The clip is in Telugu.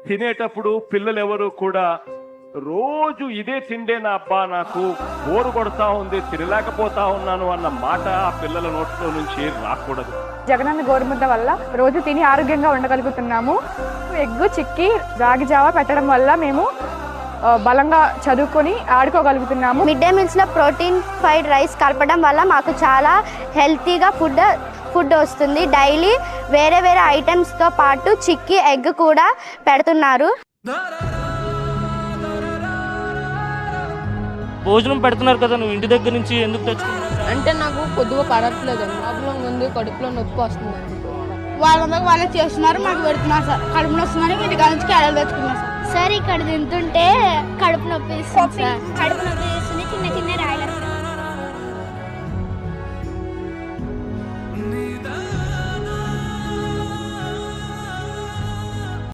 తినేటప్పుడు పిల్లలు ఎవరు కూడా రోజు ఇదే తిండేనా అబ్బా, నాకు బోరు కొడతా ఉంది, తినలేకపోతా ఉన్నాను అన్న మాట ఆ పిల్లల నోట్లో నుంచి రాకూడదు. జగనన్న గోరుముద్ద వల్ల రోజు తిని ఆరోగ్యంగా ఉండగలుగుతున్నాము. ఎగ్గు చిక్కి రాగి జావా పెట్టడం వల్ల మేము బలంగా చదువుకొని ఆడుకోగలుగుతున్నాము. మిడ్ డే మీల్స్లో ప్రోటీన్ ఫైడ్ రైస్ కలపడం వల్ల మాకు చాలా హెల్తీగా ఫుడ్ వస్తుంది. డైలీ వేరే వేరే ఐటమ్స్తో పాటు చిక్కీ ఎగ్ కూడా పెడుతున్నారు. భోజనం పెడుతున్నారు కదా, నువ్వు ఇంటి దగ్గర నుంచి ఎందుకు తెచ్చుకున్నావు? అంటే నాకు పొద్దుగా పడట్లేదు, ప్రాబ్లం ఉంది, కడుపులో నొప్పి వస్తుంది. వాళ్ళందరూ వాళ్ళే చేస్తున్నారు, మాకు పెడుతున్నారు సార్. కడుపు నొస్తుందని ఇంటి కాడ నుంచి క్యారెట్ తెచ్చుకున్నాం సార్. సార్ ఇక్కడ తింటుంటే కడుపు నొప్పి కడుపు నొప్పి